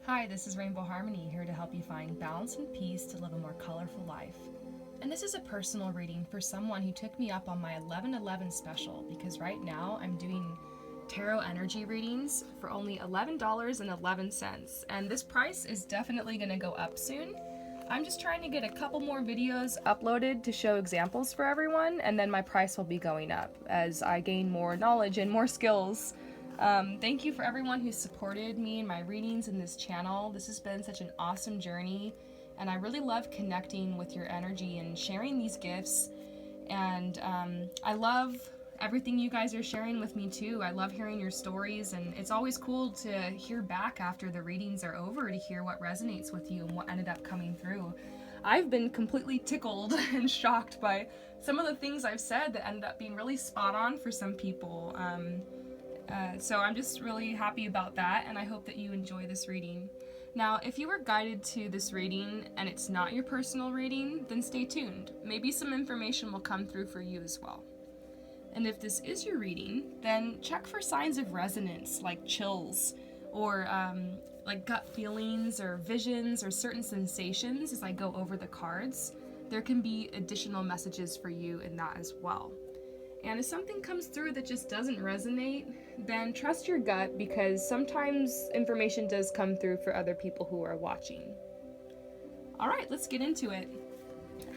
Hi, this is Rainbow Harmony, here to help you find balance and peace to live a more colorful life. And this is a personal reading for someone who took me up on my 11/11 special, because right now I'm doing tarot energy readings for only $11.11, and this price is definitely going to go up soon. I'm just trying to get a couple more videos uploaded to show examples for everyone, and then my price will be going up as I gain more knowledge and more skills. Thank you for everyone who supported me in my readings in this channel. This has been such an awesome journey, and I really love connecting with your energy and sharing these gifts. And I love everything you guys are sharing with me too. I love hearing your stories, and it's always cool to hear back after the readings are over to hear what resonates with you and what ended up coming through. I've been completely tickled and shocked by some of the things I've said that ended up being really spot on for some people. So I'm just really happy about that, and I hope that you enjoy this reading. Now, if you were guided to this reading and it's not your personal reading, then stay tuned. Maybe some information will come through for you as well. And if this is your reading, then check for signs of resonance like chills or like gut feelings or visions or certain sensations as I go over the cards. There can be additional messages for you in that as well. And if something comes through that just doesn't resonate, then trust your gut, because sometimes information does come through for other people who are watching. All right, let's get into it.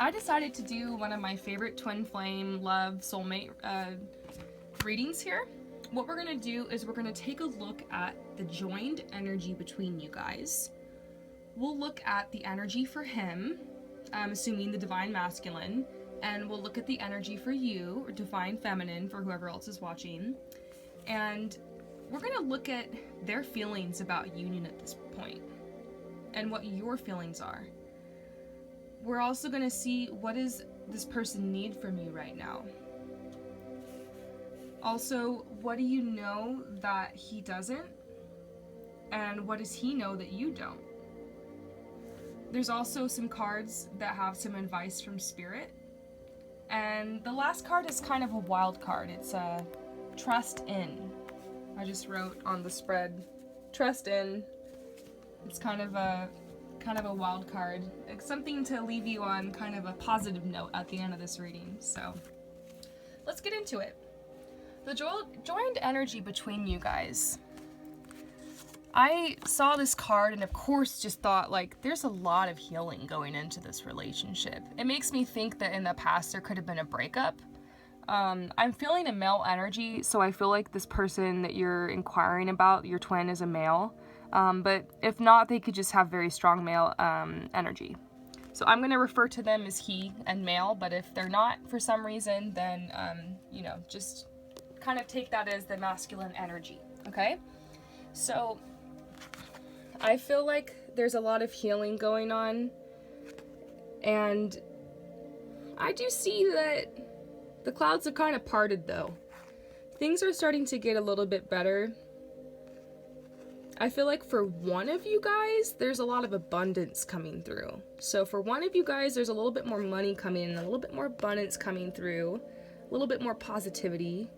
I decided to do one of my favorite twin flame love soulmate readings here. What we're going to do is we're going to take a look at the joined energy between you guys. We'll look at the energy for him, assuming the divine masculine, and we'll look at the energy for you, or divine feminine for whoever else is watching. And we're going to look at their feelings about union at this point and what your feelings are. We're also going to see what does this person need from you right now. Also, what do you know that he doesn't? And what does he know that you don't? There's also some cards that have some advice from Spirit. And the last card is kind of a wild card. It's a trust in. I just wrote on the spread, trust in. It's kind of a wild card. It's something to leave you on kind of a positive note at the end of this reading. So let's get into it. The joined energy between you guys. I saw this card and of course just thought, like, there's a lot of healing going into this relationship. It makes me think that in the past there could have been a breakup. I'm feeling a male energy, so I feel like this person that you're inquiring about, your twin, is a male. But if not, they could just have very strong male energy. So I'm going to refer to them as he and male, but if they're not for some reason, then, just kind of take that as the masculine energy, okay? So I feel like there's a lot of healing going on, and I do see that the clouds are kind of parted though. Things are starting to get a little bit better. I feel like for one of you guys, there's a lot of abundance coming through. So for one of you guys, there's a little bit more money coming in, a little bit more abundance coming through, a little bit more positivity.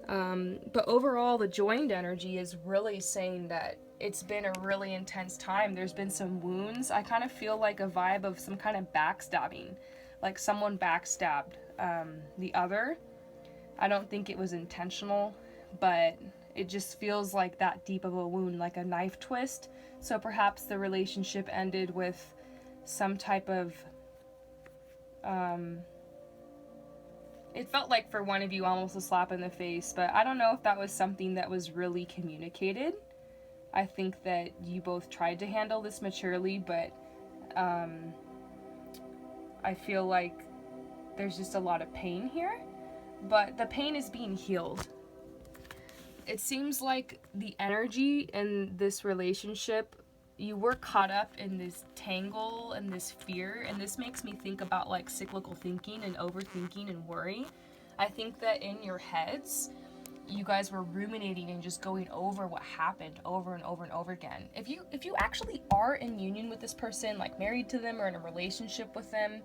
But overall, the joined energy is really saying that it's been a really intense time. There's been some wounds. I kind of feel like a vibe of some kind of backstabbing, like someone backstabbed the other. I don't think it was intentional, but it just feels like that deep of a wound, like a knife twist. So perhaps the relationship ended with some type of it felt like for one of you almost a slap in the face, but I don't know if that was something that was really communicated. I think that you both tried to handle this maturely, but I feel like there's just a lot of pain here, but the pain is being healed. It seems like the energy in this relationship, you were caught up in this tangle and this fear, and this makes me think about like cyclical thinking and overthinking and worry. I think that in your heads, you guys were ruminating and just going over what happened over and over and over again. If you actually are in union with this person, like married to them or in a relationship with them,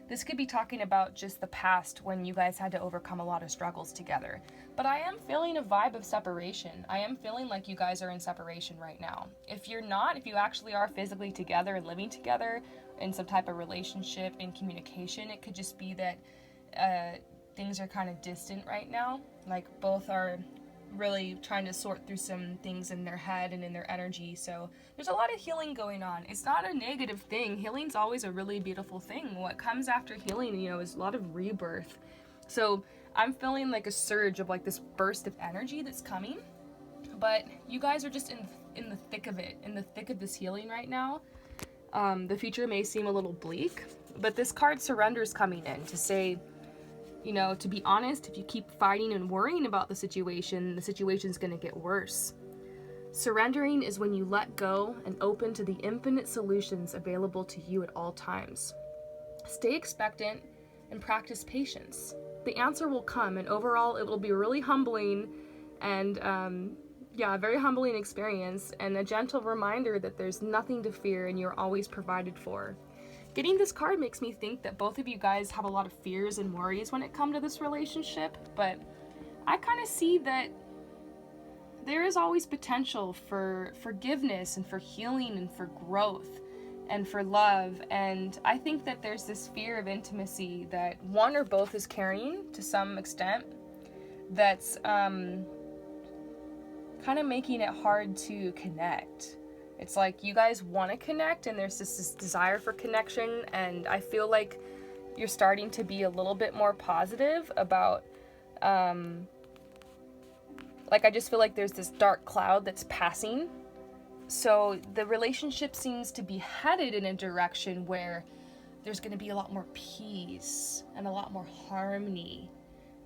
This could be talking about just the past when you guys had to overcome a lot of struggles together. But I am feeling a vibe of separation. I am feeling like you guys are in separation right now. If you're not, if you actually are physically together and living together in some type of relationship and communication, it could just be that things are kind of distant right now. Like both are really trying to sort through some things in their head and in their energy. So there's a lot of healing going on. It's not a negative thing. Healing's always a really beautiful thing. What comes after healing, is a lot of rebirth. So I'm feeling like a surge of like this burst of energy that's coming. But you guys are just in the thick of it, in the thick of this healing right now. The future may seem a little bleak, but this card surrender is coming in to say, to be honest, if you keep fighting and worrying about the situation's going to get worse. Surrendering is when you let go and open to the infinite solutions available to you at all times. Stay expectant and practice patience. The answer will come, and overall it will be really humbling and a very humbling experience, and a gentle reminder that there's nothing to fear and you're always provided for. Getting this card makes me think that both of you guys have a lot of fears and worries when it comes to this relationship, but I kind of see that there is always potential for forgiveness and for healing and for growth and for love. And I think that there's this fear of intimacy that one or both is carrying to some extent that's kind of making it hard to connect. It's like you guys want to connect and there's this desire for connection, and I feel like you're starting to be a little bit more positive about I just feel like there's this dark cloud that's passing. So the relationship seems to be headed in a direction where there's going to be a lot more peace and a lot more harmony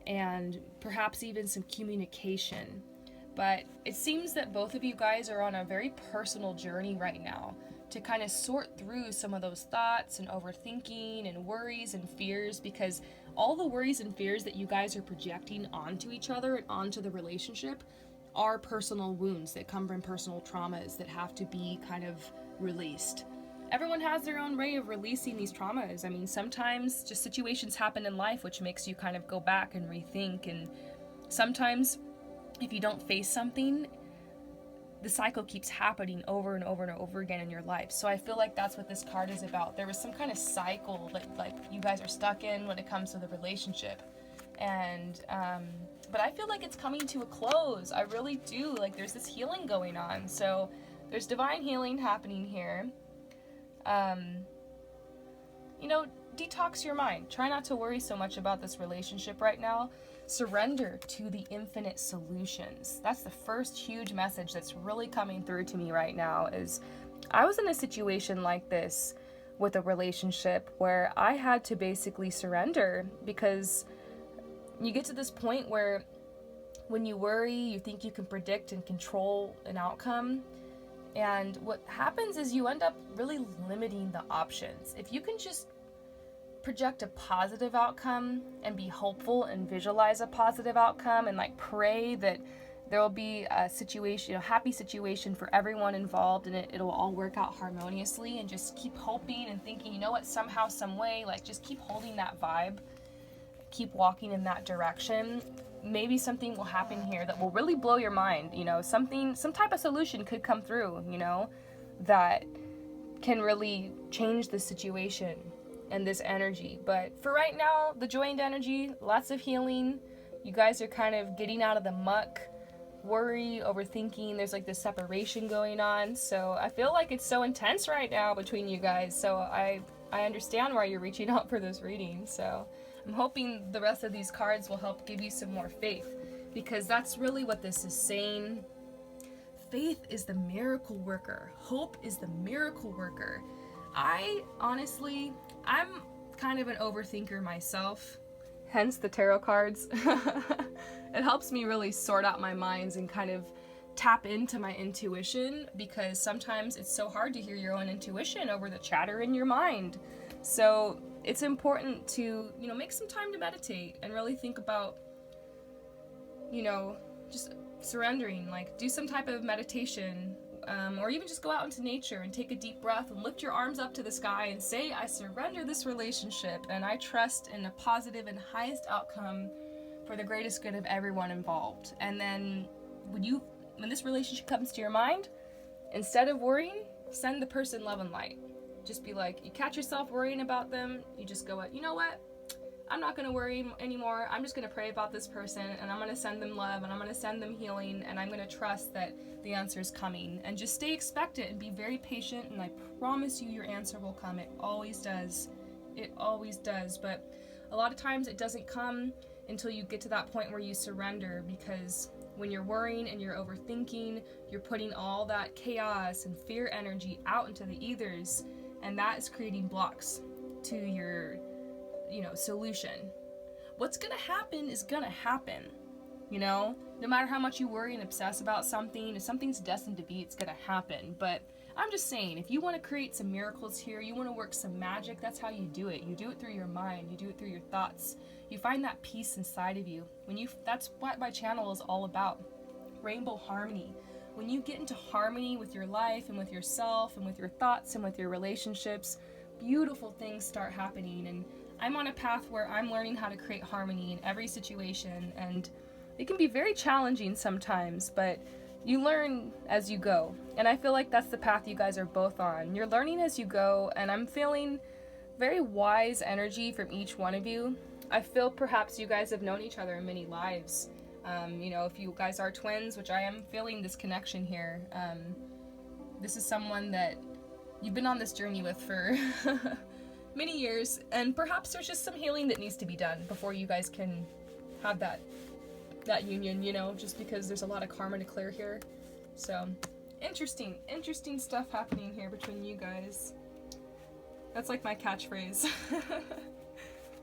and perhaps even some communication. But it seems that both of you guys are on a very personal journey right now to kind of sort through some of those thoughts and overthinking and worries and fears, because all the worries and fears that you guys are projecting onto each other and onto the relationship are personal wounds that come from personal traumas that have to be kind of released. Everyone has their own way of releasing these traumas. I mean, sometimes just situations happen in life which makes you kind of go back and rethink, and sometimes if you don't face something, the cycle keeps happening over and over and over again in your life. So I feel like that's what this card is about. There was some kind of cycle that like you guys are stuck in when it comes to the relationship. And but I feel like it's coming to a close. I really do. Like there's this healing going on. So there's divine healing happening here. Detox your mind. Try not to worry so much about this relationship right now. Surrender to the infinite solutions. That's the first huge message that's really coming through to me right now. Is I was in a situation like this with a relationship where I had to basically surrender, because you get to this point where when you worry, you think you can predict and control an outcome. And what happens is you end up really limiting the options. If you can just project a positive outcome and be hopeful and visualize a positive outcome and like pray that there will be a situation, a happy situation for everyone involved, and it'll all work out harmoniously, and just keep hoping and thinking, somehow, some way, like just keep holding that vibe, keep walking in that direction. Maybe something will happen here that will really blow your mind. Some type of solution could come through, that can really change the situation and this energy. But for right now, the joined energy, lots of healing. You guys are kind of getting out of the muck, worry, overthinking. There's like this separation going on. So I feel like it's so intense right now between you guys. So I understand why you're reaching out for this reading. So I'm hoping the rest of these cards will help give you some more faith, because that's really what this is saying. Faith is the miracle worker. Hope is the miracle worker. I'm kind of an overthinker myself, hence the tarot cards. It helps me really sort out my minds and kind of tap into my intuition, because sometimes it's so hard to hear your own intuition over the chatter in your mind. So it's important to, make some time to meditate and really think about, just surrendering, like do some type of meditation or even just go out into nature and take a deep breath and lift your arms up to the sky and say, I surrender this relationship and I trust in a positive and highest outcome for the greatest good of everyone involved. And then when this relationship comes to your mind, instead of worrying, send the person love and light. Just be like, you catch yourself worrying about them, you just go, you know what? I'm not going to worry anymore. I'm just going to pray about this person, and I'm going to send them love, and I'm going to send them healing, and I'm going to trust that the answer is coming. And just stay expectant and be very patient, and I promise you your answer will come. It always does. It always does. But a lot of times it doesn't come until you get to that point where you surrender, because when you're worrying and you're overthinking, you're putting all that chaos and fear energy out into the ethers, and that is creating blocks to your solution. What's gonna happen is gonna happen. No matter how much you worry and obsess about something, if something's destined to be, it's gonna happen. But I'm just saying, if you want to create some miracles here, you want to work some magic, that's how you do it. You do it through your mind, you do it through your thoughts. You find that peace inside of you. That's what my channel is all about. Rainbow harmony. When you get into harmony with your life and with yourself and with your thoughts and with your relationships, beautiful things start happening. And I'm on a path where I'm learning how to create harmony in every situation, and it can be very challenging sometimes, but you learn as you go. And I feel like that's the path you guys are both on. You're learning as you go, and I'm feeling very wise energy from each one of you. I feel perhaps you guys have known each other in many lives. If you guys are twins, which I am feeling this connection here, this is someone that you've been on this journey with for many years, and perhaps there's just some healing that needs to be done before you guys can have that union, just because there's a lot of karma to clear here. So interesting stuff happening here between you guys. That's like my catchphrase.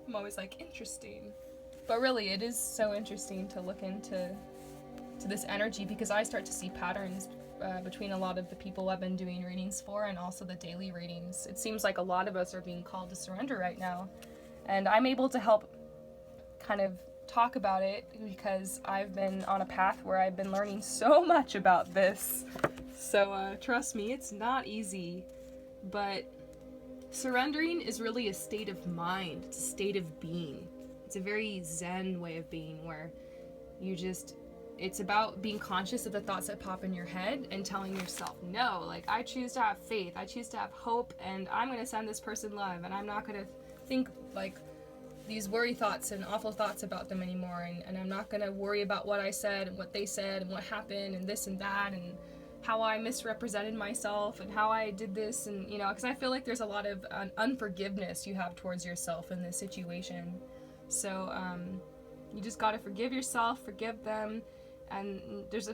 I'm always like, interesting. But really, it is so interesting to look into this energy, because I start to see patterns between a lot of the people I've been doing readings for, and also the daily readings. It seems like a lot of us are being called to surrender right now, and I'm able to help kind of talk about it because I've been on a path where I've been learning so much about this. So trust me, it's not easy, but surrendering is really a state of mind. It's a state of being. It's a very zen way of being, where it's about being conscious of the thoughts that pop in your head and telling yourself, no, like, I choose to have faith, I choose to have hope, and I'm going to send this person love, and I'm not going to think like these worry thoughts and awful thoughts about them anymore, and I'm not going to worry about what I said and what they said and what happened and this and that and how I misrepresented myself and how I did this, and because I feel like there's a lot of unforgiveness you have towards yourself in this situation. So you just got to forgive yourself, forgive them. And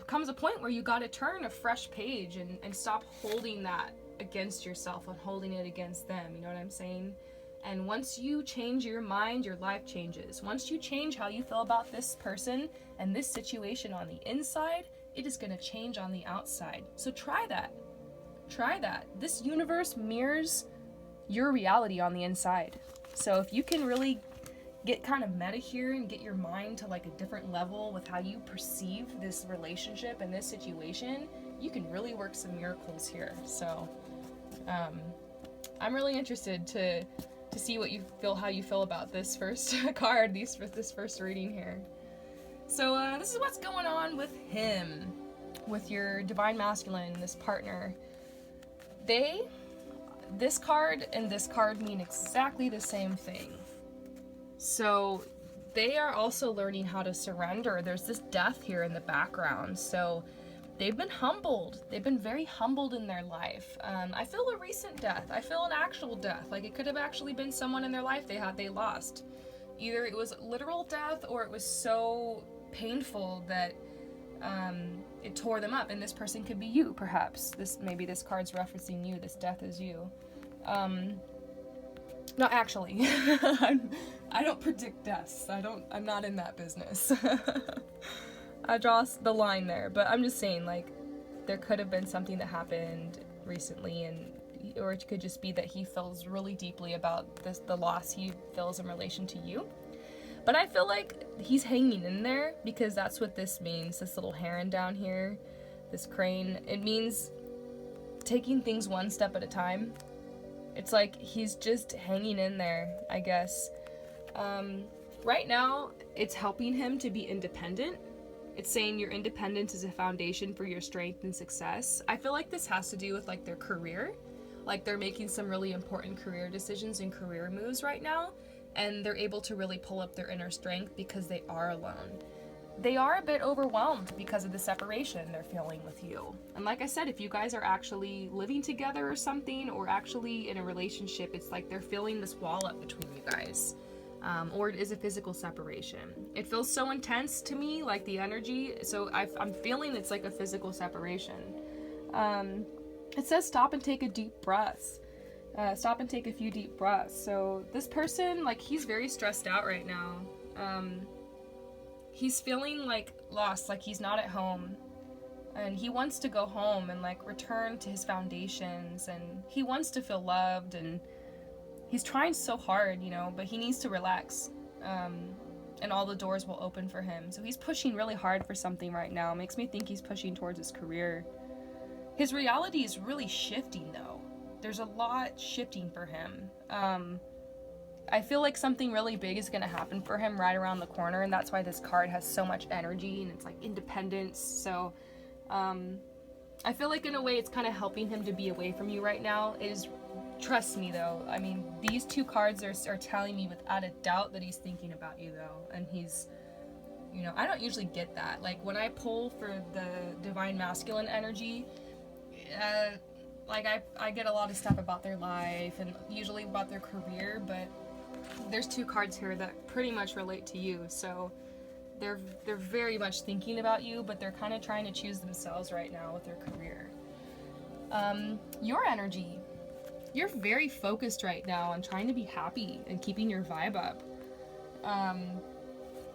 comes a point where you got to turn a fresh page and stop holding that against yourself and holding it against them. You know what I'm saying? And once you change your mind, your life changes. Once you change how you feel about this person and this situation on the inside, it is going to change on the outside. So try that. Try that. This universe mirrors your reality on the inside. So if you can really get kind of meta here and get your mind to like a different level with how you perceive this relationship and this situation, you can really work some miracles here. So I'm really interested to see how you feel about this first card, this first reading here. So this is what's going on with him, with your divine masculine, this partner. This card and this card mean exactly the same thing. So they are also learning how to surrender. There's this death here in the background. So they've been humbled. They've been very humbled in their life. I feel a recent death. I feel an actual death. Like it could have actually been someone in their life they lost. Either it was literal death or it was so painful that it tore them up. And this person could be you, perhaps. Maybe this card's referencing you. This death is you. Not actually. I don't predict deaths. I'm not in that business. I draw the line there, but I'm just saying, like, there could have been something that happened recently, or it could just be that he feels really deeply about the loss he feels in relation to you. But I feel like he's hanging in there, because that's what this means. This little heron down here, this crane, it means taking things one step at a time. It's like he's just hanging in there, I guess. Right now, it's helping him to be independent. It's saying your independence is a foundation for your strength and success. I feel like this has to do with like their career. Like they're making some really important career decisions and career moves right now, and they're able to really pull up their inner strength because they are alone. They are a bit overwhelmed because of the separation they're feeling with you. And like I said, if you guys are actually living together or something, or actually in a relationship, it's like they're feeling this wall up between you guys. Or it is a physical separation. It feels so intense to me, like the energy. So I'm feeling it's like a physical separation. It says stop and take a deep breath. Stop and take a few deep breaths. So this person, like, he's very stressed out right now. He's feeling like lost, like he's not at home. And he wants to go home and like return to his foundations, and he wants to feel loved, and he's trying so hard, you know, but he needs to relax. And all the doors will open for him. So he's pushing really hard for something right now. It makes me think he's pushing towards his career. His reality is really shifting though. There's a lot shifting for him. I feel like something really big is going to happen for him right around the corner, and that's why this card has so much energy, and it's like independence. So I feel like in a way it's kind of helping him to be away from you right now. Trust me though, I mean, these two cards are telling me without a doubt that he's thinking about you though, and he's, you know, I don't usually get that. Like when I pull for the divine masculine energy, like I get a lot of stuff about their life and usually about their career, but there's two cards here that pretty much relate to you. So they're very much thinking about you, but they're kind of trying to choose themselves right now with their career. Your energy, you're very focused right now on trying to be happy and keeping your vibe up.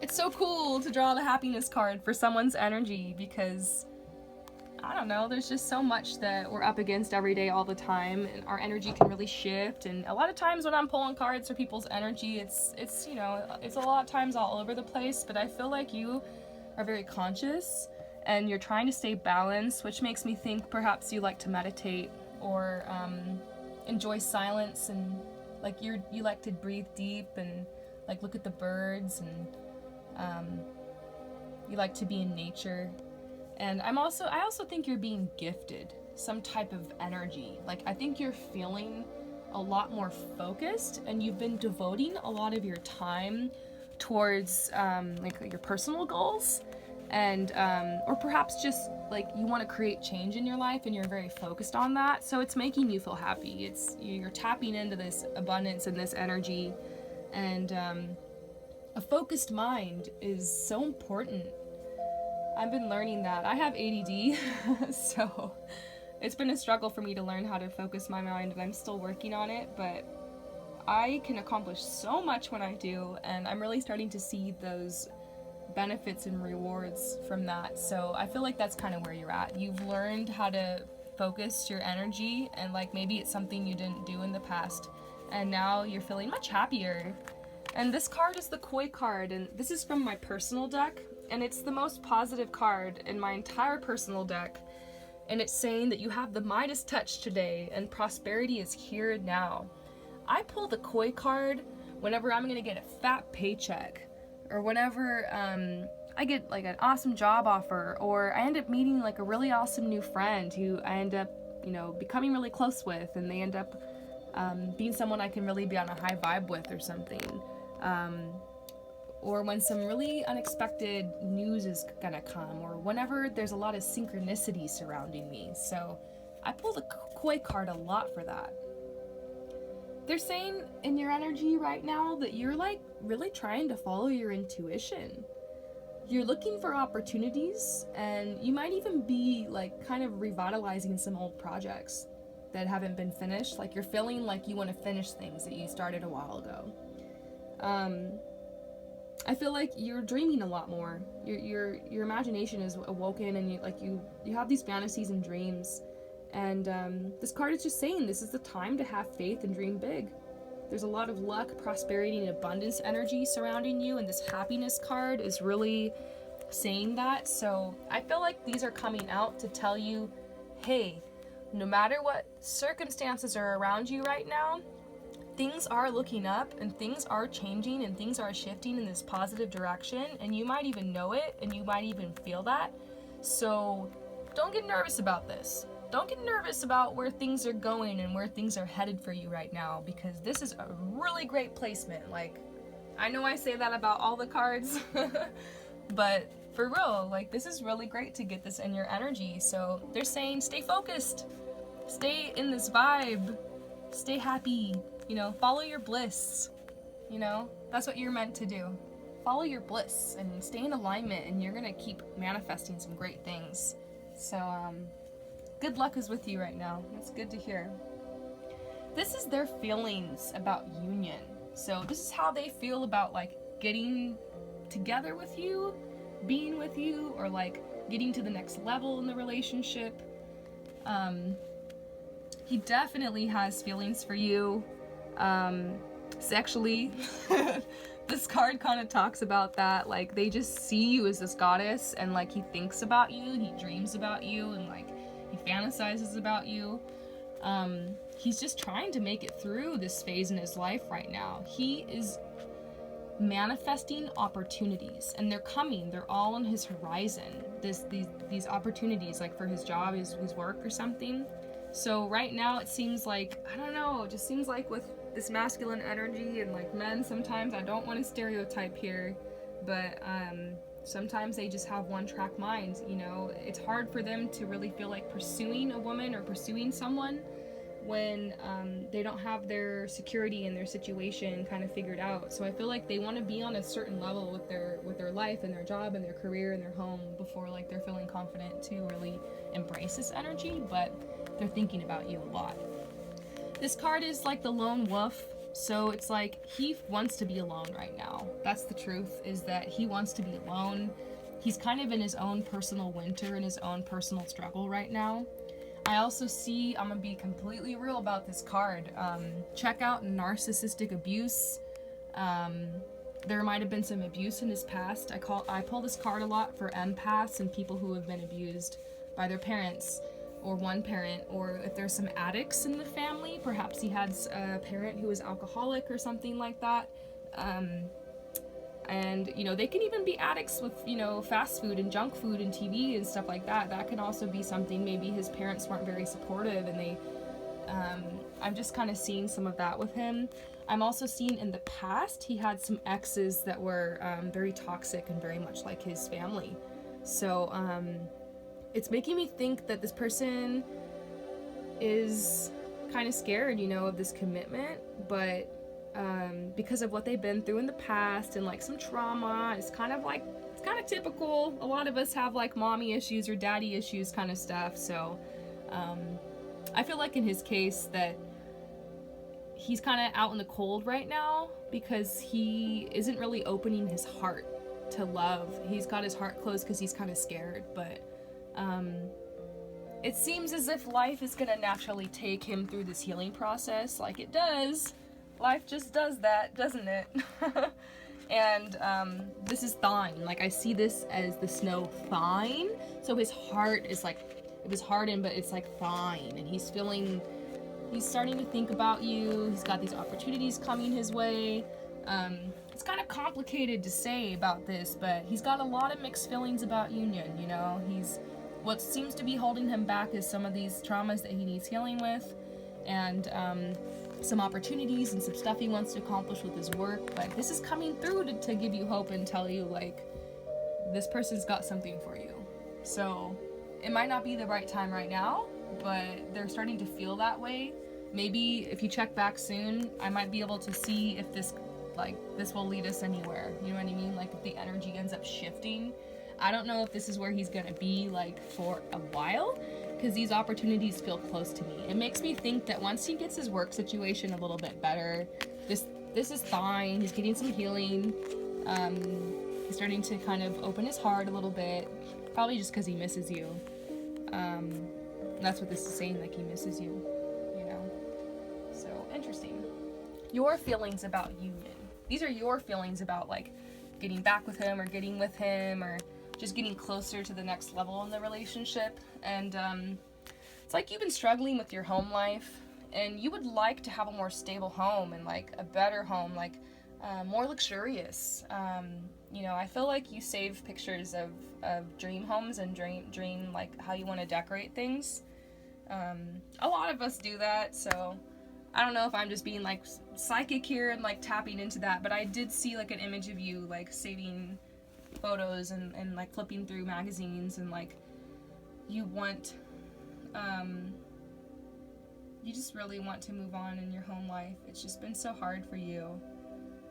It's so cool to draw the happiness card for someone's energy, because I don't know, there's just so much that we're up against every day all the time, and our energy can really shift. And a lot of times when I'm pulling cards for people's energy, it's you know, it's a lot of times all over the place, but I feel like you are very conscious and you're trying to stay balanced, which makes me think perhaps you like to meditate or enjoy silence, and like you like to breathe deep and like look at the birds, and you like to be in nature. And I also think you're being gifted some type of energy. Like I think you're feeling a lot more focused, and you've been devoting a lot of your time towards like your personal goals, and or perhaps just like you want to create change in your life and you're very focused on that. So it's making you feel happy. You're tapping into this abundance and this energy, and a focused mind is so important. I've been learning that. I have ADD, so it's been a struggle for me to learn how to focus my mind, and I'm still working on it, but I can accomplish so much when I do, and I'm really starting to see those benefits and rewards from that. So I feel like that's kind of where you're at. You've learned how to focus your energy, and like maybe it's something you didn't do in the past, and now you're feeling much happier. And this card is the Koi card, and this is from my personal deck, and it's the most positive card in my entire personal deck. And it's saying that you have the Midas touch today, and prosperity is here now. I pull the Koi card whenever I'm gonna get a fat paycheck, or whenever I get like an awesome job offer, or I end up meeting like a really awesome new friend who I end up, you know, becoming really close with, and they end up being someone I can really be on a high vibe with or something. Or when some really unexpected news is gonna come, or whenever there's a lot of synchronicity surrounding me. So I pull the Koi card a lot for that. They're saying in your energy right now that you're like really trying to follow your intuition. You're looking for opportunities, and you might even be like kind of revitalizing some old projects that haven't been finished. Like you're feeling like you want to finish things that you started a while ago. I feel like you're dreaming a lot more. Your imagination is awoken, and you have these fantasies and dreams. And this card is just saying this is the time to have faith and dream big. There's a lot of luck, prosperity, and abundance energy surrounding you, and this happiness card is really saying that. So I feel like these are coming out to tell you, hey, No matter what circumstances are around you right now, things are looking up and things are changing and things are shifting in this positive direction, and you might even know it and you might even feel that. So don't get nervous about this. Don't get nervous about where things are going and where things are headed for you right now, because this is a really great placement. Like, I know I say that about all the cards, but for real, like, this is really great to get this in your energy. So they're saying stay focused, stay in this vibe, stay happy, you know, follow your bliss, you know, that's what you're meant to do. Follow your bliss and stay in alignment, and you're gonna keep manifesting some great things. So, good luck is with you right now. That's good to hear. This is their feelings about union. So this is how they feel about like getting together with you, being with you, or like getting to the next level in the relationship. He definitely has feelings for you, sexually. This card kind of talks about that. Like, they just see you as this goddess, and like he thinks about you, he dreams about you, and like he fantasizes about you. He's just trying to make it through this phase in his life right now. He is manifesting opportunities, and they're coming. They're all on his horizon. These opportunities, like for his job, his work, or something. So right now it seems like, I don't know, it just seems like with this masculine energy and like men, sometimes, I don't want to stereotype here, but sometimes they just have one-track minds, you know. It's hard for them to really feel like pursuing a woman or pursuing someone when they don't have their security and their situation kind of figured out. So I feel like they want to be on a certain level with their life and their job and their career and their home before like they're feeling confident to really embrace this energy, but they're thinking about you a lot. This card is like the lone wolf, so it's like he wants to be alone right now. That's the truth, is that he wants to be alone. He's kind of in his own personal winter and his own personal struggle right now. I also see, I'm gonna be completely real about this card. Check out narcissistic abuse. There might have been some abuse in his past. I pull this card a lot for empaths and people who have been abused by their parents, or one parent, or if there's some addicts in the family, perhaps he had a parent who was alcoholic or something like that. And, you know, they can even be addicts with, you know, fast food and junk food and TV and stuff like that. That can also be something. Maybe his parents weren't very supportive, and they, I'm just kind of seeing some of that with him. I'm also seeing in the past, he had some exes that were very toxic and very much like his family. So, it's making me think that this person is kind of scared, you know, of this commitment, but because of what they've been through in the past and like some trauma, it's kind of typical. A lot of us have like mommy issues or daddy issues kind of stuff. So I feel like in his case that he's kind of out in the cold right now because he isn't really opening his heart to love. He's got his heart closed because he's kind of scared, but it seems as if life is gonna naturally take him through this healing process, like it does. Life just does that, doesn't it? And this is thawing. Like, I see this as the snow thawing. So his heart is like, it was hardened, but it's like thawing, and he's starting to think about you. He's got these opportunities coming his way. It's kind of complicated to say about this, but he's got a lot of mixed feelings about union, you know. What seems to be holding him back is some of these traumas that he needs healing with, and some opportunities and some stuff he wants to accomplish with his work. But this is coming through to give you hope and tell you, like, this person's got something for you. So it might not be the right time right now, but they're starting to feel that way. Maybe if you check back soon, I might be able to see if this will lead us anywhere. You know what I mean? Like, if the energy ends up shifting. I don't know if this is where he's gonna be, like, for a while, because these opportunities feel close to me. It makes me think that once he gets his work situation a little bit better, this is fine. He's getting some healing. He's starting to kind of open his heart a little bit, probably just because he misses you. That's what this is saying, like, he misses you, you know? So, interesting. Your feelings about union. These are your feelings about, like, getting back with him or getting with him or just getting closer to the next level in the relationship. And It's like you've been struggling with your home life and you would like to have a more stable home and like a better home, like more luxurious. You know, I feel like you save pictures of dream homes and dream like how you want to decorate things. A lot of us do that, so I don't know if I'm just being like psychic here and like tapping into that, but I did see like an image of you like saving photos and like flipping through magazines, and like you want you just really want to move on in your home life. It's just been so hard for you.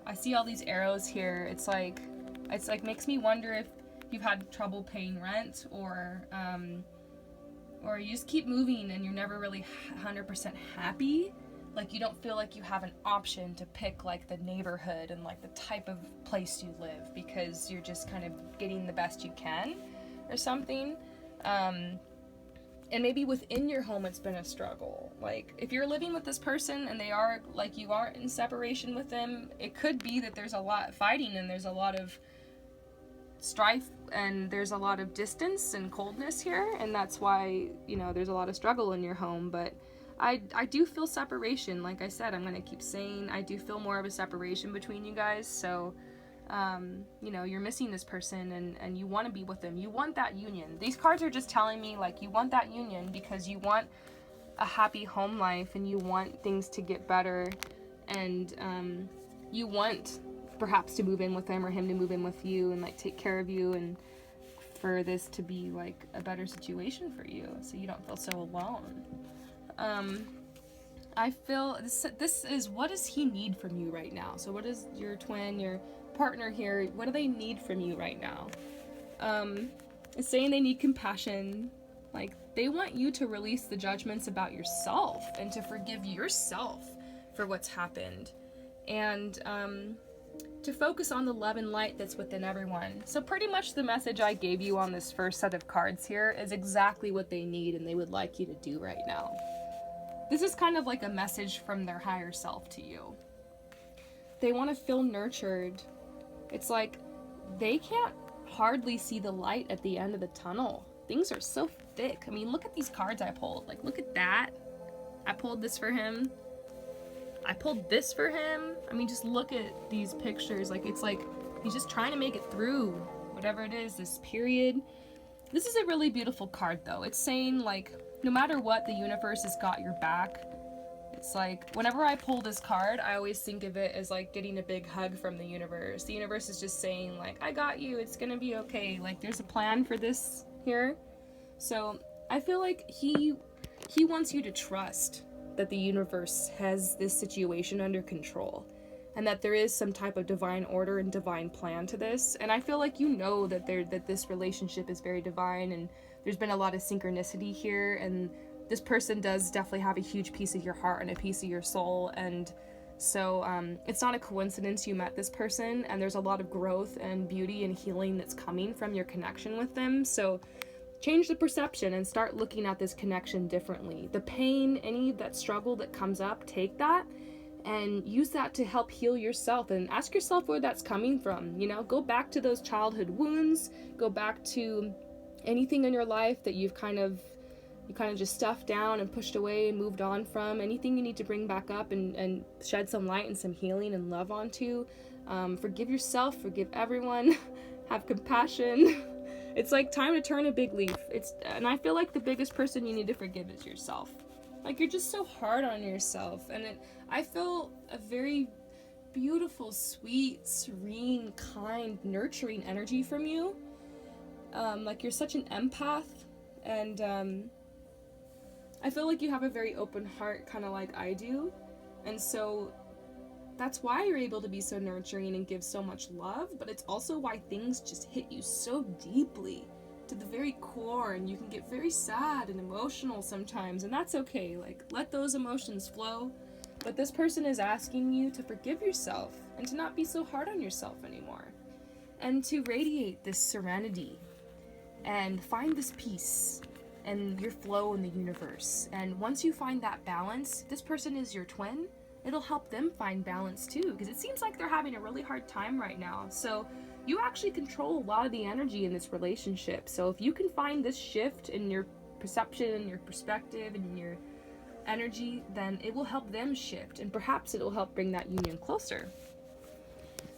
I see all these arrows here. It's like makes me wonder if you've had trouble paying rent, or you just keep moving and you're never really 100% happy. Like you don't feel like you have an option to pick like the neighborhood and like the type of place you live, because you're just kind of getting the best you can or something. And maybe within your home it's been a struggle. Like if you're living with this person and they are like, you are in separation with them, it could be that there's a lot of fighting and there's a lot of strife and there's a lot of distance and coldness here, and that's why, you know, there's a lot of struggle in your home. But I do feel separation. Like I said, I'm going to keep saying I do feel more of a separation between you guys. So you know, you're missing this person and you want to be with them. You want that union. These cards are just telling me like you want that union because you want a happy home life and you want things to get better, and you want perhaps to move in with him or him to move in with you and like take care of you, and for this to be like a better situation for you so you don't feel so alone. I feel this is, what does he need from you right now? So what does your twin, your partner here, what do they need from you right now? It's saying they need compassion. Like they want you to release the judgments about yourself and to forgive yourself for what's happened, and to focus on the love and light that's within everyone. So pretty much the message I gave you on this first set of cards here is exactly what they need and they would like you to do right now. This is kind of like a message from their higher self to you. They want to feel nurtured. It's like they can't hardly see the light at the end of the tunnel. Things are so thick. I mean, look at these cards I pulled. Like, look at that. I pulled this for him. I pulled this for him. I mean, just look at these pictures. Like, it's like he's just trying to make it through whatever it is, this period. This is a really beautiful card, though. It's saying, like, no matter what, the universe has got your back. It's like, whenever I pull this card, I always think of it as, like, getting a big hug from the universe. The universe is just saying, like, I got you. It's gonna be okay. Like, there's a plan for this here. So, I feel like he wants you to trust that the universe has this situation under control, and that there is some type of divine order and divine plan to this. And I feel like you know that this relationship is very divine, and there's been a lot of synchronicity here, and this person does definitely have a huge piece of your heart and a piece of your soul. And so it's not a coincidence you met this person, and there's a lot of growth and beauty and healing that's coming from your connection with them. So change the perception and start looking at this connection differently. The pain, any of that struggle that comes up, take that and use that to help heal yourself, and ask yourself where that's coming from. You know, go back to those childhood wounds, go back to anything in your life that you kind of just stuffed down and pushed away and moved on from. Anything you need to bring back up and shed some light and some healing and love onto. Forgive yourself, forgive everyone, have compassion. It's like time to turn a big leaf. And I feel like the biggest person you need to forgive is yourself. Like, you're just so hard on yourself. And I feel a very beautiful, sweet, serene, kind, nurturing energy from you. Like, you're such an empath. And I feel like you have a very open heart, kind of like I do. And so that's why you're able to be so nurturing and give so much love, but it's also why things just hit you so deeply to the very core, and you can get very sad and emotional sometimes, and that's okay. Like, let those emotions flow. But this person is asking you to forgive yourself and to not be so hard on yourself anymore, and to radiate this serenity and find this peace and your flow in the universe. And once you find that balance, this person is your twin. It'll help them find balance too, because it seems like they're having a really hard time right now. So you actually control a lot of the energy in this relationship. So if you can find this shift in your perception and your perspective and your energy, then it will help them shift, and perhaps it will help bring that union closer.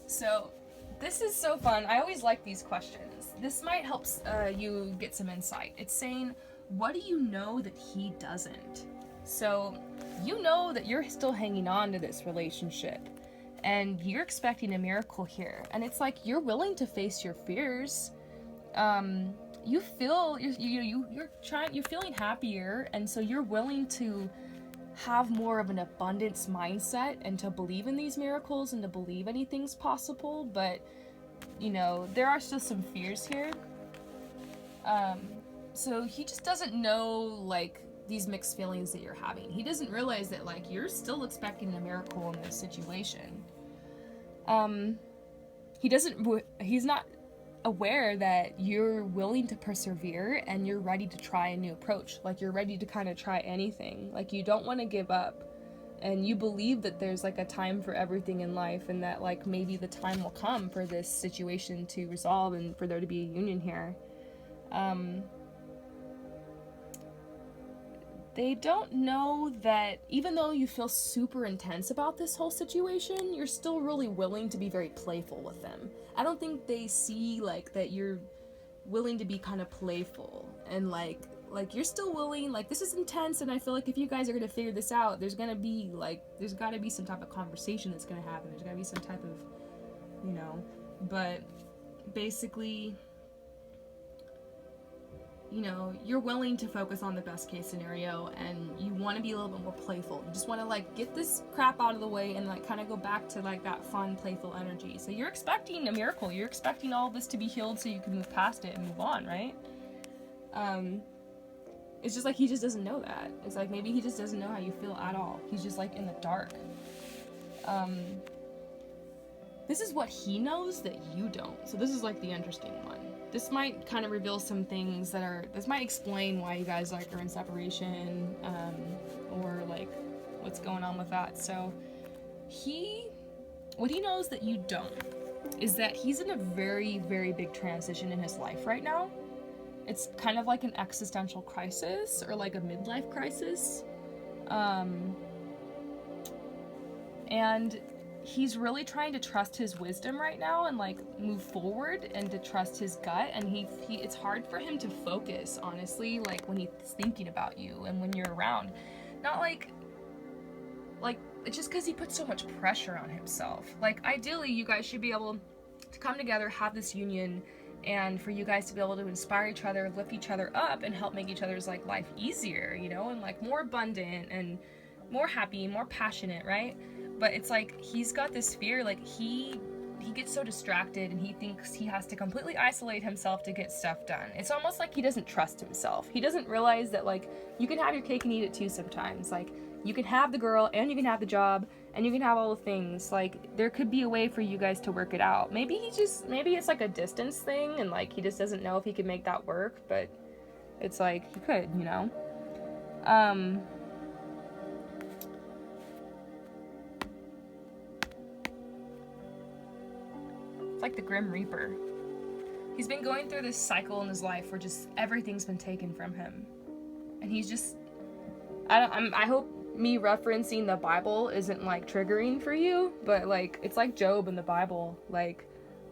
So this is so fun. I always like these questions. This might help you get some insight. It's saying, what do you know that he doesn't? So you know that you're still hanging on to this relationship and you're expecting a miracle here. And it's like, you're willing to face your fears. You feel you're feeling happier, and so you're willing to have more of an abundance mindset and to believe in these miracles and to believe anything's possible. But there are still some fears here. So he just doesn't know like these mixed feelings that you're having. He doesn't realize that like you're still expecting a miracle in this situation. He's not aware that you're willing to persevere and you're ready to try a new approach. Like you're ready to kind of try anything. Like you don't want to give up, and you believe that there's like a time for everything in life, and that like maybe the time will come for this situation to resolve and for there to be a union here. They don't know that even though you feel super intense about this whole situation, you're still really willing to be very playful with them. I don't think they see like that you're willing to be kind of playful and like you're still willing, like this is intense, and I feel like if you guys are going to figure this out, there's got to be some type of conversation that's going to happen. There's got to be some type of, but basically, you're willing to focus on the best case scenario, and you want to be a little bit more playful. You just want to like get this crap out of the way and like kind of go back to like that fun, playful energy. So you're expecting a miracle. You're expecting all this to be healed so you can move past it and move on, right? It's just like he just doesn't know that. It's like maybe he just doesn't know how you feel at all. He's just like in the dark. This is what he knows that you don't. So this is like the interesting one. This might kind of reveal some things this might explain why you guys like are in separation, or like what's going on with that. So what he knows that you don't is that he's in a very, very big transition in his life right now. It's kind of like an existential crisis or like a midlife crisis. And he's really trying to trust his wisdom right now and like move forward and to trust his gut, and it's hard for him to focus, honestly, like when he's thinking about you and when you're around. Not like it's just because he puts so much pressure on himself. Like ideally you guys should be able to come together, have this union, and for you guys to be able to inspire each other, lift each other up, and help make each other's like life easier, and like more abundant and more happy, more passionate, right? But it's like he's got this fear, like he gets so distracted and he thinks he has to completely isolate himself to get stuff done. It's almost like he doesn't trust himself. He doesn't realize that like you can have your cake and eat it too sometimes. Like you can have the girl and you can have the job and you can have all the things. Like there could be a way for you guys to work it out. Maybe it's like a distance thing and like he just doesn't know if he can make that work, but it's like he could, It's like the Grim Reaper. He's been going through this cycle in his life where just everything's been taken from him. And he's just... I hope me referencing the Bible isn't like triggering for you, but like it's like Job in the Bible, like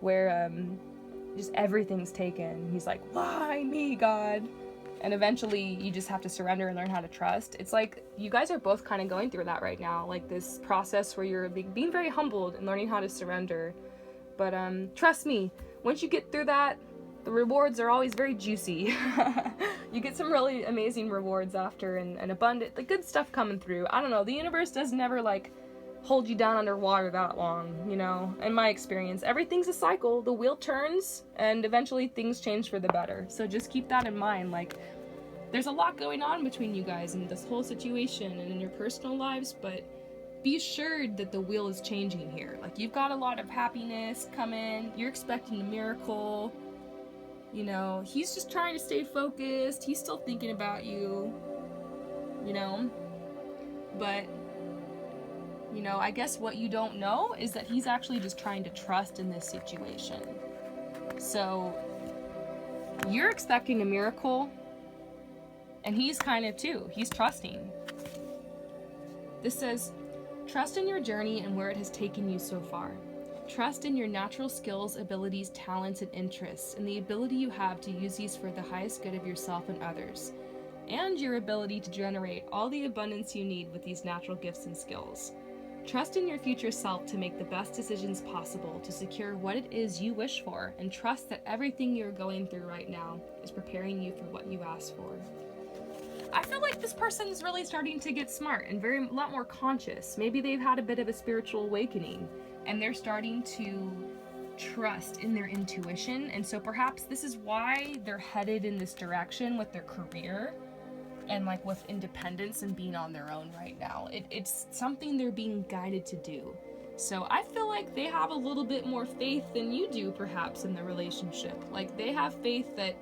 where just everything's taken. He's like, why me, God? And eventually you just have to surrender and learn how to trust. It's like you guys are both kind of going through that right now, like this process where you're being very humbled and learning how to surrender. But trust me, once you get through that, the rewards are always very juicy. You get some really amazing rewards after, and abundant, the good stuff coming through. I don't know, the universe does never like hold you down underwater that long, in my experience. Everything's a cycle, the wheel turns, and eventually things change for the better. So just keep that in mind. Like there's a lot going on between you guys in this whole situation and in your personal lives, but be assured that the wheel is changing here. Like you've got a lot of happiness coming, you're expecting a miracle, he's just trying to stay focused, he's still thinking about you, but I guess what you don't know is that he's actually just trying to trust in this situation. So you're expecting a miracle, And he's kind of too. He's trusting. This says, trust in your journey and where it has taken you so far. Trust in your natural skills, abilities, talents, and interests, and the ability you have to use these for the highest good of yourself and others, and your ability to generate all the abundance you need with these natural gifts and skills. Trust in your future self to make the best decisions possible to secure what it is you wish for, and trust that everything you're going through right now is preparing you for what you asked for. I feel like this person is really starting to get smart and a lot more conscious. Maybe they've had a bit of a spiritual awakening and they're starting to trust in their intuition. And so perhaps this is why they're headed in this direction with their career and like with independence and being on their own right now. It's something they're being guided to do. So I feel like they have a little bit more faith than you do perhaps in the relationship. Like they have faith that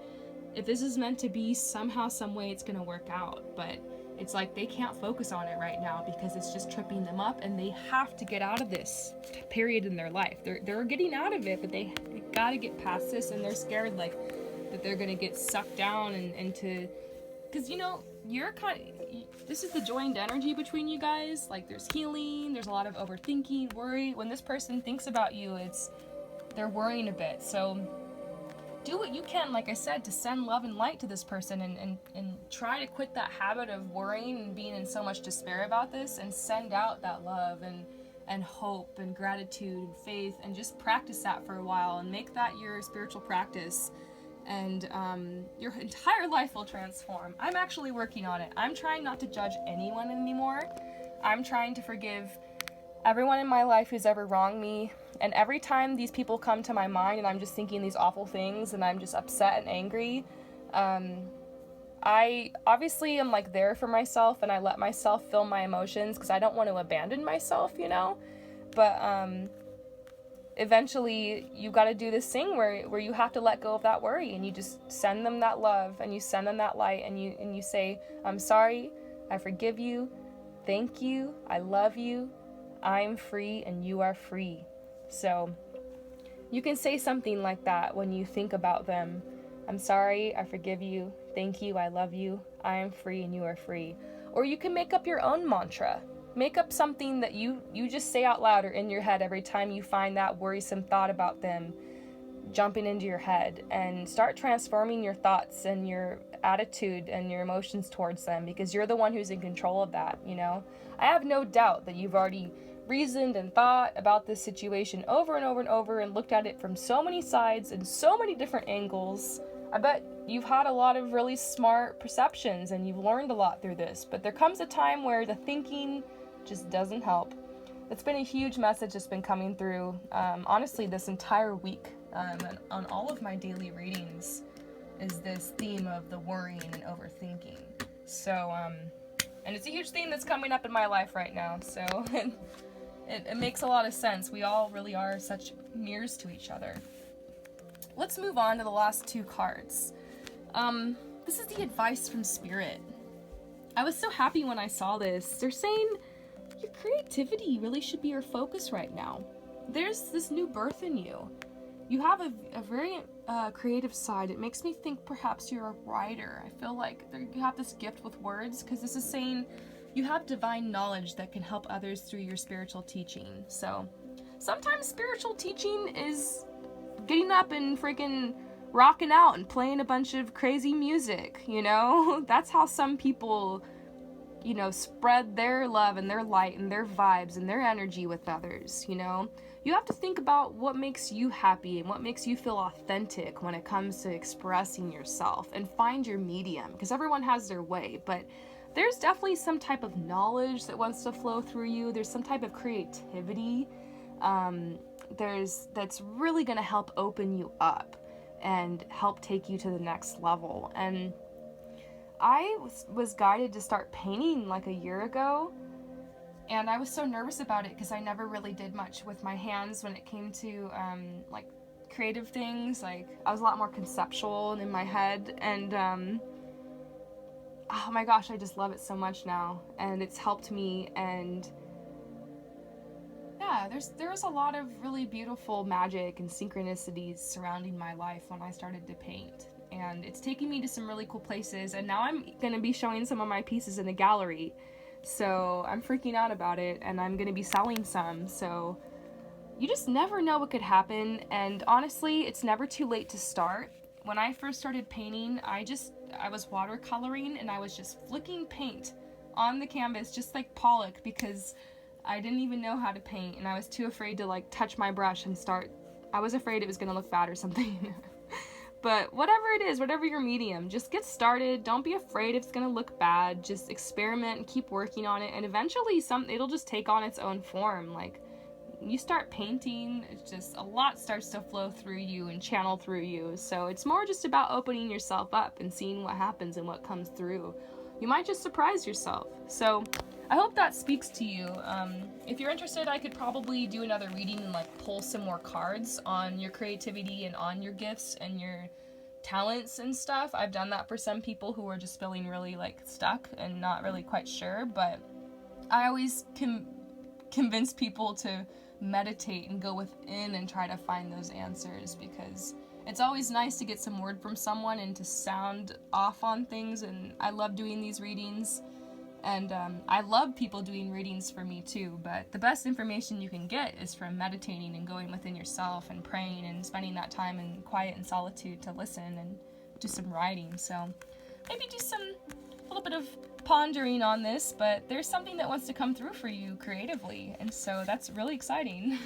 if this is meant to be, somehow, some way it's going to work out. But it's like they can't focus on it right now because it's just tripping them up, and they have to get out of this period in their life. They're getting out of it, but they got to get past this, and they're scared like that they're going to get sucked down and into, because you're this is the joined energy between you guys. Like there's healing, there's a lot of overthinking, worry. When this person thinks about you, they're worrying a bit. So do what you can, like I said, to send love and light to this person and try to quit that habit of worrying and being in so much despair about this, and send out that love and hope and gratitude and faith, and just practice that for a while and make that your spiritual practice, and your entire life will transform. I'm actually working on it. I'm trying not to judge anyone anymore. I'm trying to forgive everyone in my life who's ever wronged me. And every time these people come to my mind and I'm just thinking these awful things and I'm just upset and angry, I obviously am like there for myself, and I let myself feel my emotions because I don't want to abandon myself, But eventually you got to do this thing where you have to let go of that worry, and you just send them that love, and you send them that light, and you say, I'm sorry, I forgive you, thank you, I love you, I'm free and you are free. So you can say something like that when you think about them. I'm sorry, I forgive you, thank you, I love you, I am free and you are free. Or you can make up your own mantra. Make up something that you just say out loud or in your head every time you find that worrisome thought about them jumping into your head, and start transforming your thoughts and your attitude and your emotions towards them, because you're the one who's in control of that, I have no doubt that you've already reasoned and thought about this situation over and over and over and looked at it from so many sides and so many different angles. I bet you've had a lot of really smart perceptions and you've learned a lot through this, but there comes a time where the thinking just doesn't help. It's been a huge message that's been coming through, honestly, this entire week, and on all of my daily readings is this theme of the worrying and overthinking. So, and it's a huge theme that's coming up in my life right now, so it makes a lot of sense. We all really are such mirrors to each other. Let's move on to the last two cards. This is the advice from Spirit. I was so happy when I saw this. They're saying your creativity really should be your focus right now. There's this new birth in you. You have a very creative side. It makes me think perhaps you're a writer. I feel like you have this gift with words, because this is saying you have divine knowledge that can help others through your spiritual teaching. So sometimes spiritual teaching is getting up and freaking rocking out and playing a bunch of crazy music, That's how some people, spread their love and their light and their vibes and their energy with others, You have to think about what makes you happy and what makes you feel authentic when it comes to expressing yourself, and find your medium, because everyone has their way, but there's definitely some type of knowledge that wants to flow through you. There's some type of creativity that's really going to help open you up and help take you to the next level. And I was guided to start painting like a year ago, and I was so nervous about it because I never really did much with my hands when it came to like creative things. Like I was a lot more conceptual in my head, and oh my gosh, I just love it so much now, and it's helped me. And yeah, there's a lot of really beautiful magic and synchronicities surrounding my life when I started to paint. and it's taking me to some really cool places, and now I'm going to be showing some of my pieces in the gallery. So I'm freaking out about it, and I'm going to be selling some. So you just never know what could happen, and honestly, it's never too late to start. When I first started painting, I was watercoloring, and I was just flicking paint on the canvas just like Pollock, because I didn't even know how to paint, and I was too afraid to like touch my brush and start. I was afraid it was gonna look bad or something. But whatever it is, whatever your medium, just get started. Don't be afraid if it's gonna look bad. Just experiment and keep working on it, and eventually it'll just take on its own form. Like, you start painting, it's just a lot starts to flow through you and channel through you. So it's more just about opening yourself up and seeing what happens and what comes through. You might just surprise yourself. So I hope that speaks to you. If you're interested, I could probably do another reading and like pull some more cards on your creativity and on your gifts and your talents and stuff. I've done that for some people who are just feeling really like stuck and not really quite sure, but I always convince people to meditate and go within and try to find those answers, because it's always nice to get some word from someone and to sound off on things. And I love doing these readings, and I love people doing readings for me too, but the best information you can get is from meditating and going within yourself and praying and spending that time in quiet and solitude to listen and do some writing. So maybe do a little bit of pondering on this, but there's something that wants to come through for you creatively, and so that's really exciting.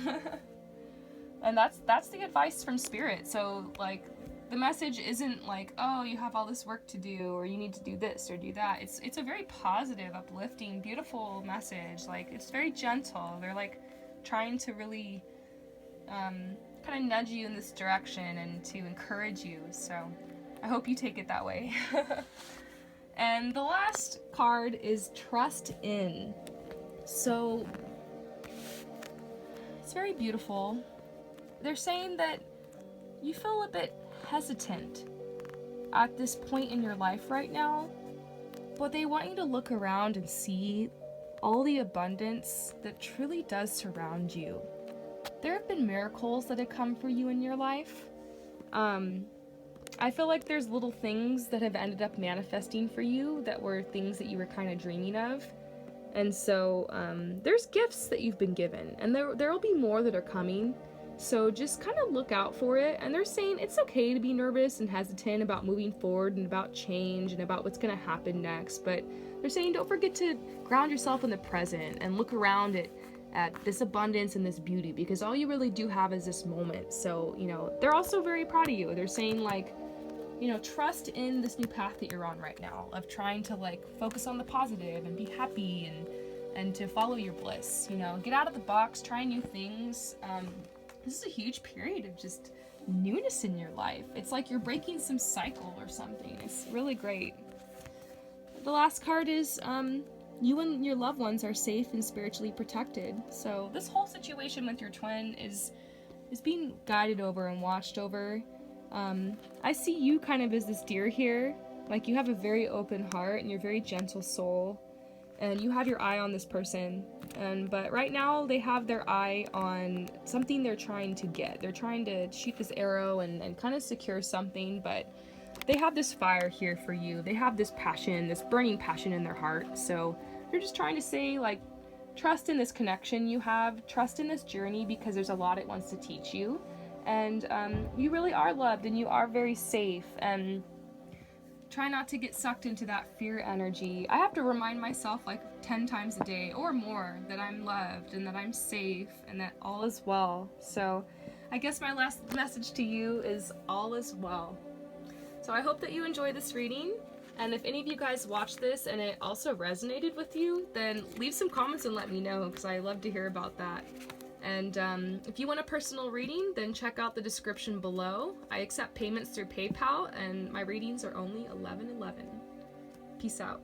And that's the advice from Spirit. So like, the message isn't like, oh, you have all this work to do, or you need to do this or do that. It's a very positive, uplifting, beautiful message. Like, it's very gentle. They're like trying to really kind of nudge you in this direction and to encourage you. So I hope you take it that way. And the last card is Trust In. So it's very beautiful. They're saying that you feel a bit hesitant at this point in your life right now, but they want you to look around and see all the abundance that truly does surround you. There have been miracles that have come for you in your life. I feel like there's little things that have ended up manifesting for you that were things that you were kind of dreaming of. And so there's gifts that you've been given, and there will be more that are coming. So just kind of look out for it. And they're saying it's okay to be nervous and hesitant about moving forward and about change and about what's going to happen next. But they're saying don't forget to ground yourself in the present and look around at this abundance and this beauty, because all you really do have is this moment. So, they're also very proud of you. They're saying like, trust in this new path that you're on right now of trying to like focus on the positive and be happy and to follow your bliss. Get out of the box, try new things. This is a huge period of just newness in your life. It's like you're breaking some cycle or something. It's really great. The last card is you and your loved ones are safe and spiritually protected. So this whole situation with your twin is being guided over and watched over. I see you kind of as this deer here. Like, you have a very open heart and you're a very gentle soul, and you have your eye on this person. But right now they have their eye on something they're trying to get. They're trying to shoot this arrow and kind of secure something, but they have this fire here for you. They have this passion, this burning passion in their heart. So they're just trying to say, like, trust in this connection you have, trust in this journey, because there's a lot it wants to teach you. And you really are loved, and you are very safe, and try not to get sucked into that fear energy. I have to remind myself like 10 times a day or more that I'm loved and that I'm safe and that all is well. So I guess my last message to you is all is well. So I hope that you enjoy this reading, and if any of you guys watched this and it also resonated with you, then leave some comments and let me know, because I love to hear about that. And if you want a personal reading, then check out the description below. I accept payments through PayPal, and my readings are only $11.11. Peace out.